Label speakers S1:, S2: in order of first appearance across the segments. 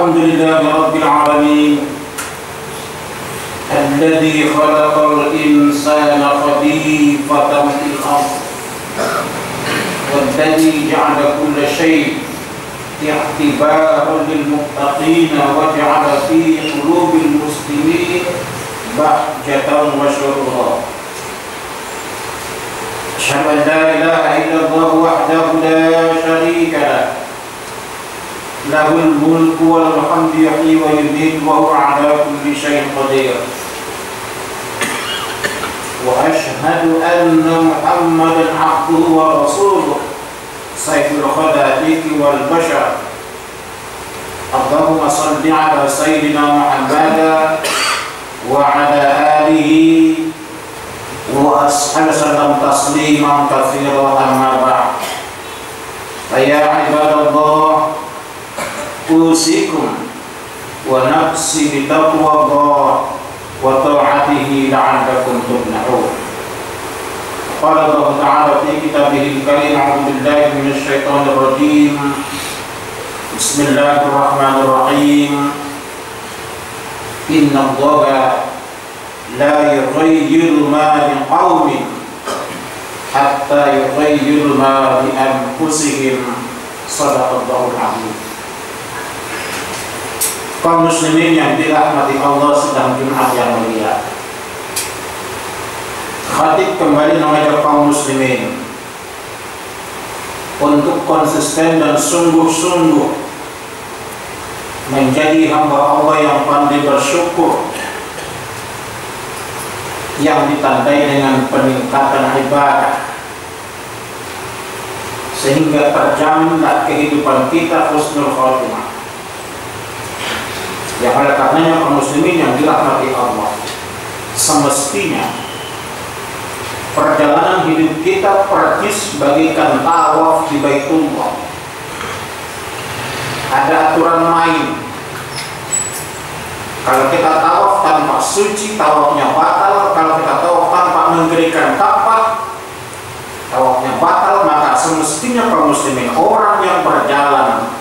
S1: الحمد لله رب العالمين الذي خلق الإنسان خليفة في الأرض والذي جعل كل شيء اعتبارا للمتقين وجعل في قلوب المسلمين بهجة وسرورا. أشهد أن لا إله إلا الله وحده لا شريك له له الملك والحمد يحيي ويميت وهو على كل شيء قدير. وأشهد أن محمدا عبده ورسوله سيف الخلائق والبشر. اللهم صل على سيدنا محمد وعلى آله وأصحابه وسلم تسليما كثيرا. أما بعد فيا عباد الله أوصيكم ونفسي بتقوى الله وطاعته لعلكم تفلحون. قال الله تعالى في كتابه الكريم: أعوذ بالله من الشيطان الرجيم. بسم الله الرحمن الرحيم. إن الله لا يغير ما بقوم حتى يغير ما بأنفسهم. صدق الله العظيم. Kaum muslimin yang dirahmati Allah sedang Jumat yang mulia, khatib kembali mengajak kaum muslimin untuk konsisten dan sungguh-sungguh menjadi hamba Allah yang pandai bersyukur, yang ditandai dengan peningkatan ibadah, sehingga terjaminlah kehidupan kita husnul khotimah. Yang oleh karenanya kaum muslimin yang dirahmati Allah, semestinya perjalanan hidup kita persis bagaikan tawaf di Baitullah. Ada aturan main. Kalau kita tawaf tanpa suci, tawafnya batal. Kalau kita tawaf tanpa menggerikan kapak, tawafnya batal. Maka semestinya kaum muslimin, orang yang berjalan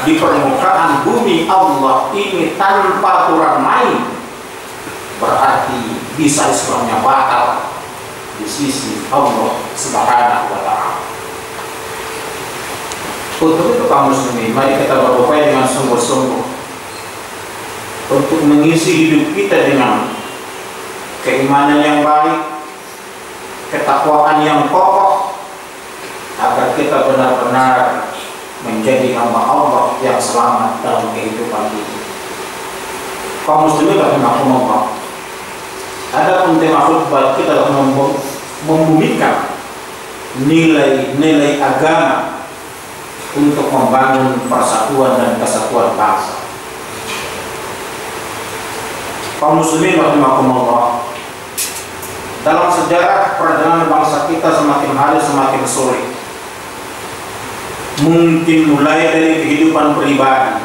S1: di permukaan bumi Allah ini tanpa aturan main, berarti bisa Islamnya batal di sisi Allah Subhanahu wa ta'ala. Untuk itu kaum muslimin, mari kita berupaya dengan sungguh-sungguh untuk mengisi hidup kita dengan keimanan yang baik, ketakwaan yang kokoh, agar kita benar-benar menjadi hamba Allah yang selamat dalam kehidupan ini. Kaum muslimin rahimakumullah, adapun tema khutbah kita adalah membumikan nilai-nilai agama untuk membangun persatuan dan kesatuan bangsa. Kaum muslimin rahimakumullah, dalam sejarah perjalanan bangsa kita semakin hari semakin sulit. Mungkin mulai dari kehidupan pribadi,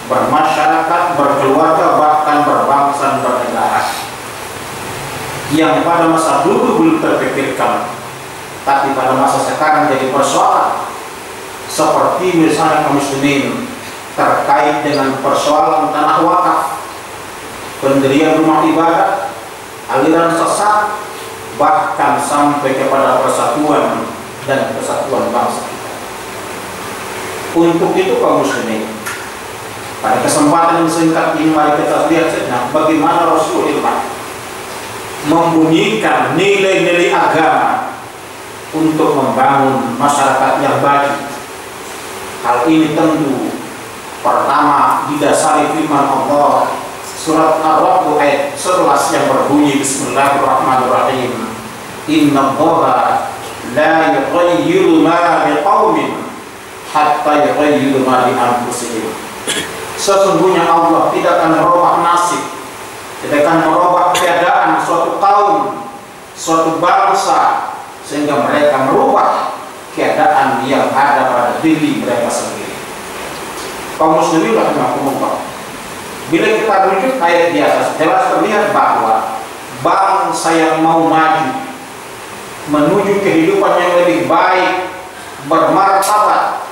S1: bermasyarakat, berkeluarga, bahkan berbangsa dan bernegara, yang pada masa dulu belum terpikirkan, tapi pada masa sekarang jadi persoalan. Seperti misalnya kaum muslimin terkait dengan persoalan tanah wakaf, pendirian rumah ibadah, aliran sesat, bahkan sampai kepada persatuan dan kesatuan bangsa kita. Untuk itu kaum muslimin, pada kesempatan yang singkat ini mari kita lihat sejenak bagaimana Rasulullah membumikan nilai-nilai agama untuk membangun masyarakat yang baik. Hal ini tentu pertama didasari firman Allah surat Ar-Ra'd ayat 11 yang berbunyi: Bismillahirrahmanirrahim. Innallaha la yughayyiru ma biqaumin hatta yughayyiru ma bi anfusihim. Sesungguhnya Allah tidak akan merubah nasib, tidak akan merubah keadaan suatu kaum, suatu bangsa, sehingga mereka merubah keadaan yang ada pada diri mereka sendiri. Kaum muslimin rahimakumullah, bila kita rujuk ayat di atas, jelas terlihat bahwa bangsa yang mau maju menuju kehidupan yang lebih baik, bermartabat,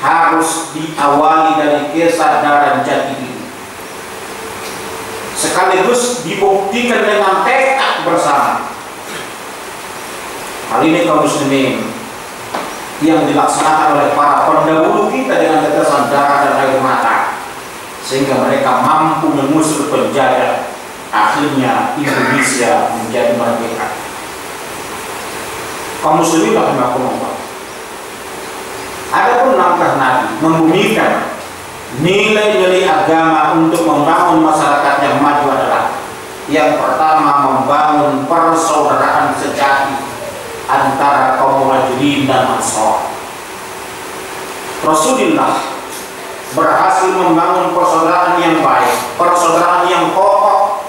S1: harus diawali dari kesadaran jati diri, sekaligus dibuktikan dengan tekad bersama. Hal ini kaum muslimin yang dilaksanakan oleh para pendahulu kita dengan tetesan darah dan air mata, sehingga mereka mampu mengusir penjajah. Akhirnya Indonesia menjadi merdeka. Kaum muslimin rahimakumullah. Adapun langkah Nabi membumikan nilai-nilai agama untuk membangun masyarakat yang maju adalah yang pertama, membangun persaudaraan sejati antara kaum Muhajirin dan Ansor. Rasulullah berhasil membangun persaudaraan yang baik, persaudaraan yang kokoh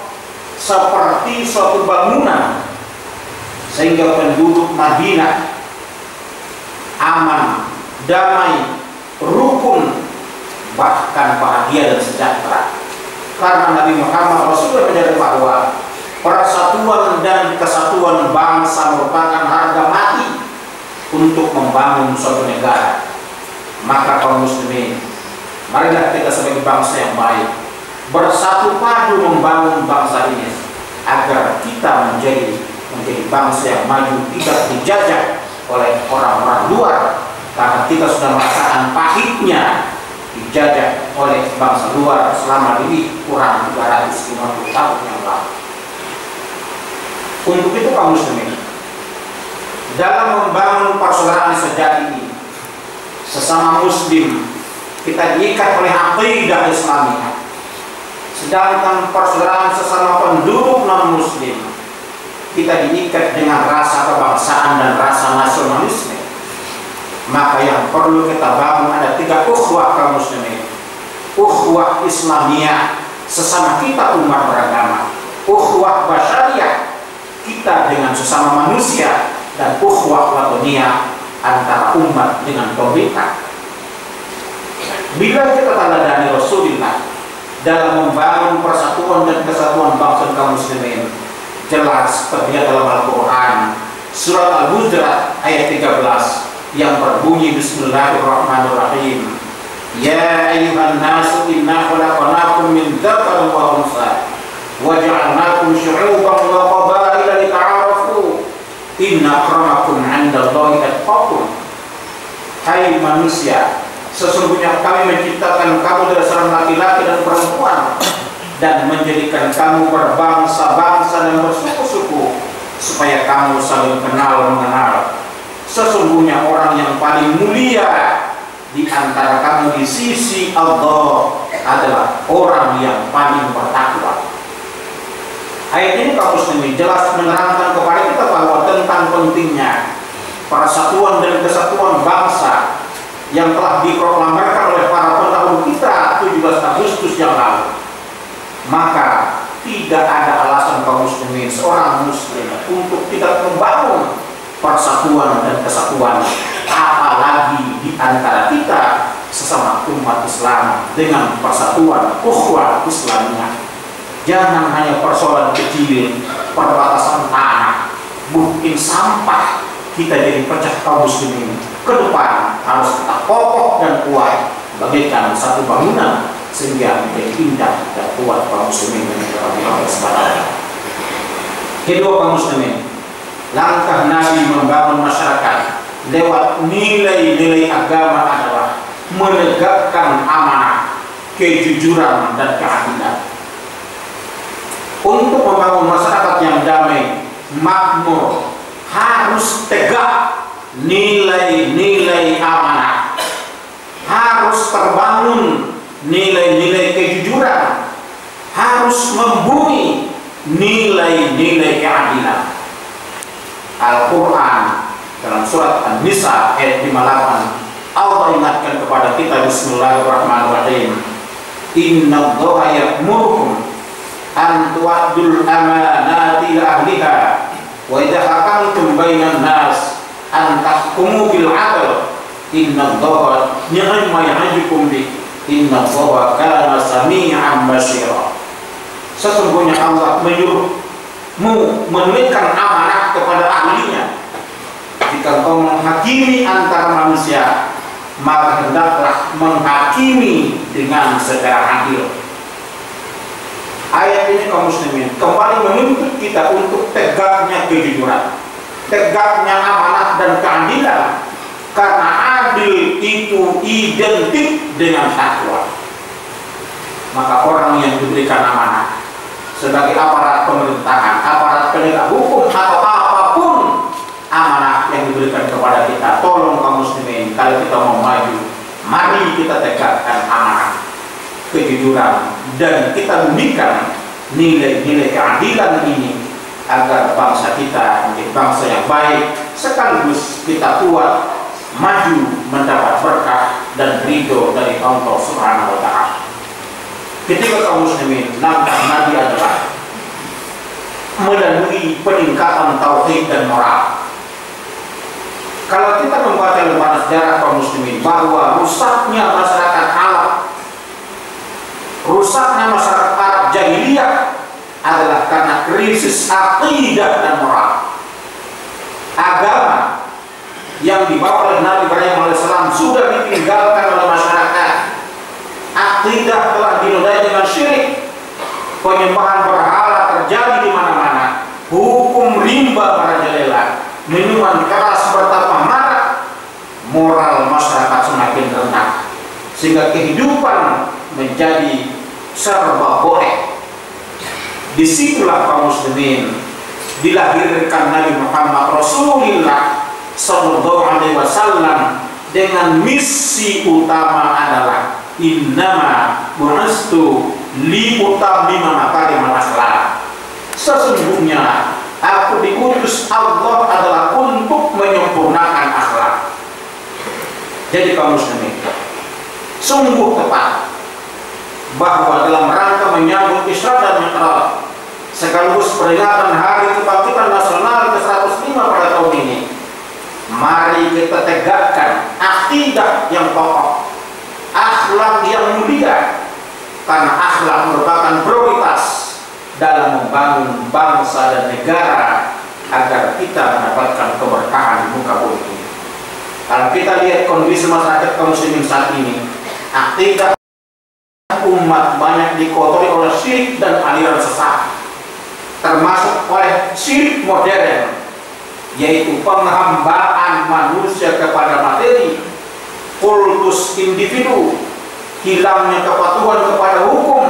S1: seperti suatu bangunan, sehingga penduduk Madinah aman, damai, rukun, bahkan bahagia dan sejahtera. Karena Nabi Muhammad Rasulullah menyadari bahwa persatuan dan kesatuan bangsa merupakan harga mati untuk membangun suatu negara. Maka kaum muslimin, marilah kita sebagai bangsa yang baik bersatu padu membangun bangsa ini agar kita menjadi bangsa yang maju, tidak dijajah oleh orang-orang luar, karena kita sudah merasakan pahitnya dijajah oleh bangsa luar selama ini kurang 350 tahun yang lalu. Untuk itu kaum muslimin, dalam membangun persaudaraan sejati ini, sesama muslim kita diikat oleh aqidah Islamiyah. Sedangkan persaudaraan sesama penduduk non muslim kita diikat dengan rasa kebangsaan dan rasa nasionalisme. Maka yang perlu kita bangun ada 3 ukhuwah kaum muslimin. Ukhuwah Islamiyah, sesama kita umat beragama. Ukhuwah basyariyah, kita dengan sesama manusia. Dan ukhuwah wataniyah, antara umat dengan pemerintah. Bila kita teladani Rasulullah dalam membangun persatuan dan kesatuan bangsa kaum muslimin, jelas terlihat dalam Al-Quran surat Al-Hujurat ayat 13 yang berbunyi Bismillahirrahmanirrahim. Ya ayyuhan nasu inna khalaqnakum min dzakarin wa untha wa ja'alnakum syu'uban wa qabaila lita'arafu inna akramakum 'indallahi atqakum. Hai manusia, sesungguhnya kami menciptakan kamu dari seorang laki-laki dan perempuan dan menjadikan kamu berbangsa-bangsa dan bersuku-suku supaya kamu saling kenal mengenal. Sesungguhnya orang yang paling mulia di antara kamu di sisi Allah adalah orang yang paling bertakwa. Ayat ini kaum muslimin jelas menerangkan kepada kita bahwa tentang pentingnya persatuan dan kesatuan bangsa yang telah diproklamirkan oleh para pendahulu kita 17 Agustus yang lalu. Maka tidak ada alasan kaum muslimin, seorang muslim, untuk tidak membangun persatuan dan kesatuan, apalagi di antara kita sesama umat Islam dengan persatuan ukhuwah Islamiyah. Jangan hanya persoalan kecil, perbatasan tanah, bukti sampah, kita jadi pecah kaum muslimin. Ke depan harus tetap kokoh dan kuat bagaikan satu bangunan sehingga menjadi indah dan kuat kaum muslimin dan Allah SWT. Kedua kaum muslimin, langkah Nabi membangun masyarakat lewat nilai-nilai agama adalah menegakkan amanah, kejujuran dan keadilan. Untuk membangun masyarakat yang damai, makmur, harus tegak nilai-nilai amanah, harus terbangun nilai-nilai kejujuran, harus membumi nilai-nilai keadilan. Al-Quran dalam surat An-Nisa ayat 58, Allah ingatkan kepada kita, Bismillahirrahmanirrahim, Innallaha ya'murukum an tu'addul amanati ila ahliha wa idza hakamtum bainan nas an tahkumu bil 'adl innallaha ni'ma ya'idukum bi innallaha kana sami'an basira. Sesungguhnya Allah menyuruhmu menunaikan amanah kepada ahlinya. Jika engkau menghakimi antara manusia, maka hendaklah menghakimi dengan secara adil. Ayat ini kaum muslimin kembali menuntut kita untuk tegaknya kejujuran, tegaknya amanah dan keadilan, karena adil itu identik dengan takwa. Maka orang yang diberikan amanah sebagai aparat pemerintahan, aparat penegak hukum, atau apapun amanah yang diberikan kepada kita, tolong kaum muslimin, kalau kita mau maju, mari kita tegakkan amanah, kejujuran, dan kita bunyikan nilai-nilai keadilan ini agar bangsa kita menjadi bangsa yang baik, sekaligus kita kuat maju mendapat berkah dan ridho dari Allah Subhanahu wa Ta'ala. Ketika kaum muslimin, langkah Nabi adalah melalui peningkatan tauhid dan moral. Kalau kita membaca lembaran sejarah kaum muslimin, bahwa rusaknya masyarakat Arab, rusaknya masyarakat Arab jahiliyah adalah karena krisis akidah dan moral. Agama yang dibawa oleh Nabi Ibrahim AS sudah ditinggalkan oleh masyarakat. Akidah telah dinodai dengan syirik, penyembahan berhala terjadi di mana-mana, hukum rimba merajalela, minuman keras bertambah marak, moral masyarakat semakin rendah, sehingga kehidupan menjadi serba boleh. Disitulah kaum muslimin dilahirkan Nabi Muhammad Rasulullah Sallallahu Alaihi Wasallam dengan misi utama adalah innama bu'istu li utammima makarimal akhlaq. Sesungguhnya aku diutus Allah adalah untuk menyempurnakan akhlak. Jadi kaum muslimin, sungguh tepat bahwa dalam rangka menyambut Isra dan Mi'raj sekaligus peringatan Hari Kebangkitan Nasional ke-105 pada tahun ini, mari kita tegakkan akidah yang kokoh, akhlak yang mulia, karena akhlak merupakan prioritas dalam membangun bangsa dan negara agar kita mendapatkan keberkahan di muka bumi. Kalau kita lihat kondisi masyarakat kaum muslimin saat ini, akidah umat banyak dikotori oleh syirik dan aliran sesat, termasuk oleh syirik modern, yaitu penghambaan manusia kepada materi, kultus individu, hilangnya kepatuhan kepada hukum,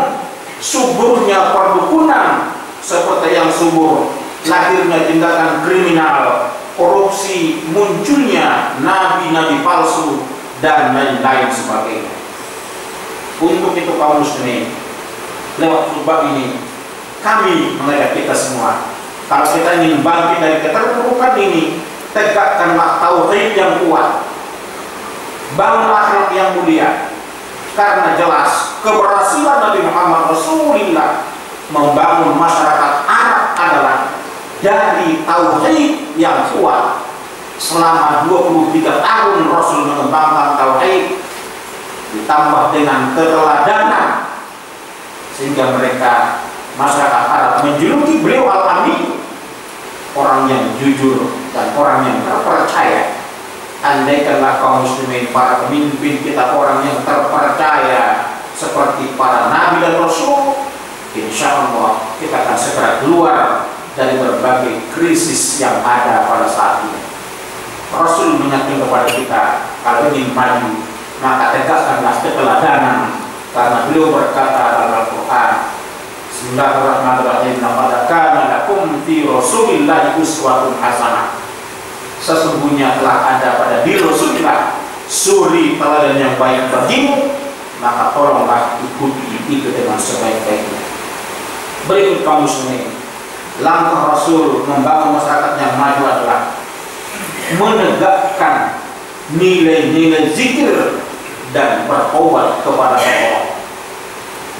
S1: suburnya perdukunan seperti yang subur, lahirnya tindakan kriminal, korupsi, munculnya nabi-nabi palsu, dan lain-lain sebagainya. Untuk itu kaum muslimin, lewat khutbah ini kami mengajak kita semua, kalau kita ingin bangkit dari keterpurukan ini, tegakkanlah tauhid yang kuat, bangun akhlak yang mulia, karena jelas keberhasilan Nabi Muhammad Rasulullah membangun masyarakat Arab adalah dari tauhid yang kuat. Selama 23 tahun Rasul mengembangkan tauhid, ditambah dengan keteladanan, sehingga mereka masyarakat Arab menjuluki beliau Al-Amin, orang yang jujur dan orang yang terpercaya. Andaikanlah kaum muslimin, para pemimpin kita orang yang terpercaya seperti para nabi dan rasul, insya Allah kita akan segera keluar dari berbagai krisis yang ada pada saat ini. Rasul mengingatkan kepada kita, kalau ingin maju maka tegakkanlah keteladanan, karena beliau berkata dalam Al-Quran, Bismillahirrahmanirrahim, laqad kana lakum fi Rasulillahi uswatun hasanah. Sesungguhnya telah ada pada diri Rasulullah suri teladan yang baik bagimu, maka tolonglah ikuti itu dengan sebaik-baiknya. Berikut kaum muslimin, langkah Rasul membangun masyarakat yang maju adalah menegakkan nilai-nilai zikir dan bertobat kepada Allah.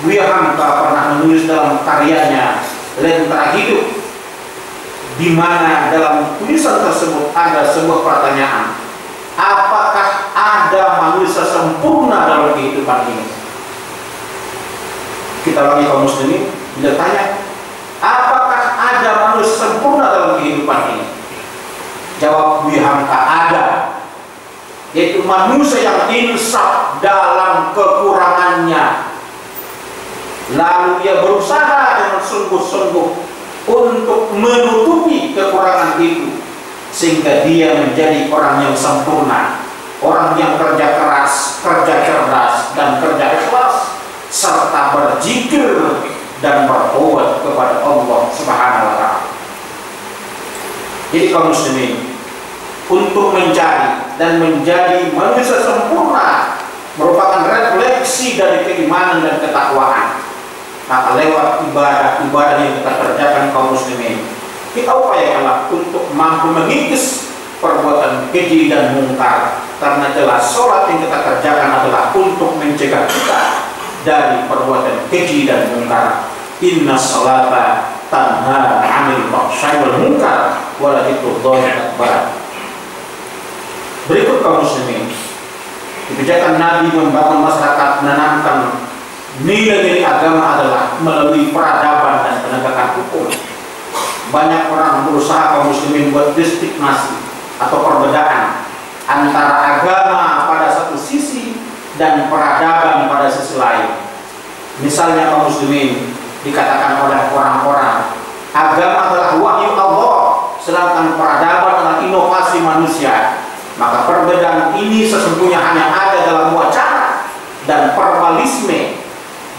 S1: Buya Hamka pernah menulis dalam karyanya Lentera Hidup, di mana dalam tulisan tersebut ada sebuah pertanyaan, apakah ada manusia sempurna dalam kehidupan ini? Kita lagi kaum muslimin, dia tanya, apakah ada manusia sempurna dalam kehidupan ini? Jawab Buya Hamka, ada. yaitu manusia yang insaf dalam kekurangannya, lalu ia berusaha dengan sungguh-sungguh untuk menutupi kekurangan itu, sehingga dia menjadi orang yang sempurna, orang yang kerja keras, kerja cerdas, dan kerja ikhlas, serta berzikir dan bertobat kepada Allah Subhanahu wa Ta'ala. Jadi kaum muslimin, untuk mencari dan menjadi manusia sempurna merupakan refleksi dari keimanan dan ketakwaan. Maka lewat ibadah yang kita kerjakan kaum muslimin, kita upayakanlah untuk mampu mengikis perbuatan keji dan mungkar, karena jelas sholat yang kita kerjakan adalah untuk mencegah kita dari perbuatan keji dan mungkar. Inna sholata tanha 'anil fahsya'i wal munkar wa la dzikrullahi akbar. Berikut kaum muslimin, kebijakan Nabi membangun masyarakat, menanamkan nilai-nilai agama adalah melalui peradaban dan penegakan hukum. Banyak orang berusaha kaum muslimin buat diskriminasi atau perbedaan antara agama pada satu sisi dan peradaban pada sisi lain. Misalnya kaum muslimin, dikatakan oleh orang-orang agama adalah wahyu Allah, sedangkan peradaban adalah inovasi manusia. Maka perbedaan ini sesungguhnya hanya ada dalam wacana dan formalisme,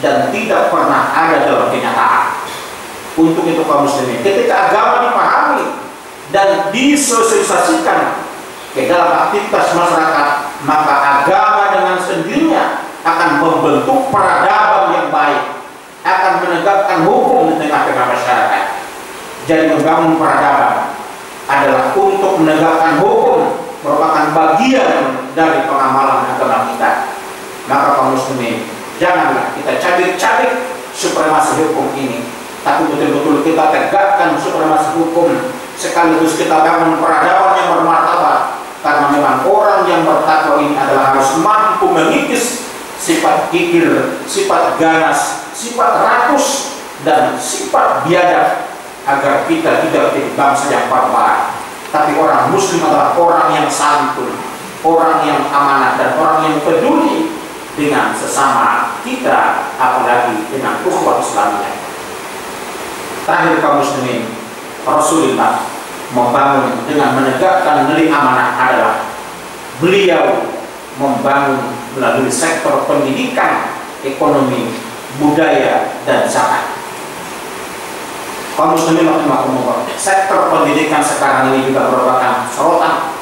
S1: dan tidak pernah ada dalam kenyataan. Untuk itu kaum muslimin, ketika agama dipahami dan disosialisasikan ke dalam aktivitas masyarakat, maka agama dengan sendirinya akan membentuk peradaban yang baik, akan menegakkan hukum di tengah-tengah masyarakat. Jadi membangun peradaban adalah untuk menegakkan hukum, merupakan bagian dari pengamalan agama kita. Maka kaum muslimin, janganlah kita cabik-cabik supremasi hukum ini, tapi betul-betul kita tegakkan supremasi hukum, sekaligus kita bangun peradaban yang bermartabat. Karena memang orang yang bertakwa ini adalah harus mampu mengikis sifat kikir, sifat ganas, sifat rakus, dan sifat biadab, agar kita tidak menjadi bangsa yang barbar. Tapi orang muslim adalah orang yang santun, orang yang amanah, dan orang yang peduli dengan sesama kita, apalagi dengan ukhuwah Islamiyah. Terakhir kaum muslimin, Rasulullah membangun dengan menegakkan nilai amanah adalah beliau membangun melalui sektor pendidikan, ekonomi, budaya, dan zakat. Kaum muslimin rahimakumullah, sektor pendidikan sekarang ini juga merupakan sorotan.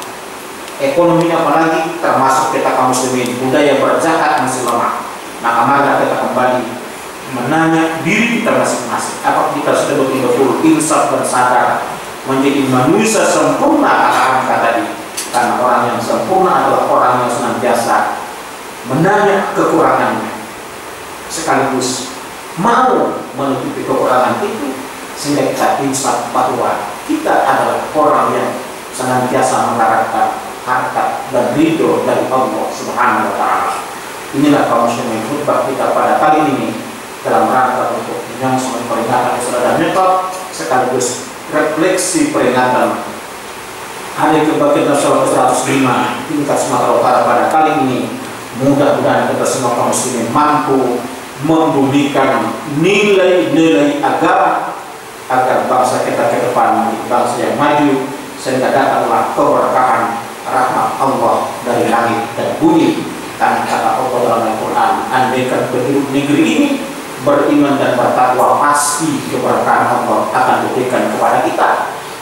S1: Ekonomi apalagi, termasuk kita kaum muslimin, budaya berzakat masih lemah. Maka mari kita kembali menanya diri kita masing-masing, apakah kita sudah betul-betul insaf dan sadar menjadi manusia sempurna kata tadi. Karena orang yang sempurna adalah orang yang senantiasa menanya kekurangannya, sekaligus mau menutupi kekurangan itu, sehingga kita insaf bahwa kita adalah orang yang senantiasa mengharapkan harta dan ridho dari Allah Subhanahu wa Ta'ala. Inilah kaum muslimin khutbah kita pada kali ini, dalam rangka untuk menyaksikan peringatan Isra dan Mi'raj, sekaligus refleksi peringatan Hari Kebangkitan Nasional ke-105 tingkat Sumatera Utara pada kali ini. Mudah-mudahan kita semua kaum muslimin mampu membumikan nilai-nilai agama, agar bangsa kita ke depan menjadi bangsa yang maju, sehingga datanglah keberkahan rahmat Allah dari langit dan bumi. Karena kata Allah dalam Al-Quran, andaikan penduduk negeri ini beriman dan bertakwa, pasti keberkahan Allah akan diberikan kepada kita.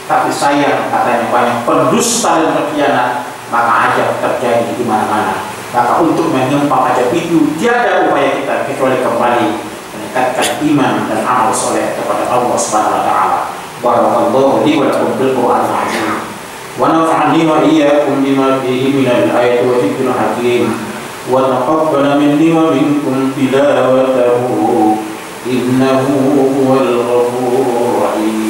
S1: Tapi sayang, katanya banyak pendusta dan pengkhianat, maka ajab terjadi di mana-mana. Maka untuk menyempang ajab itu, tiada upaya kita kecuali kembali meningkatkan iman dan amal soleh kepada Allah Subhanahu wa Ta'ala. Barakallahu li wa lakum bil Qur'anil azim. Wa nafa'ani wa iyyakum bima fihi minal ayati wa dzikril hakim. Wa taqabbal minni wa minkum tilawatahu innahu huwal ghafurur rahim.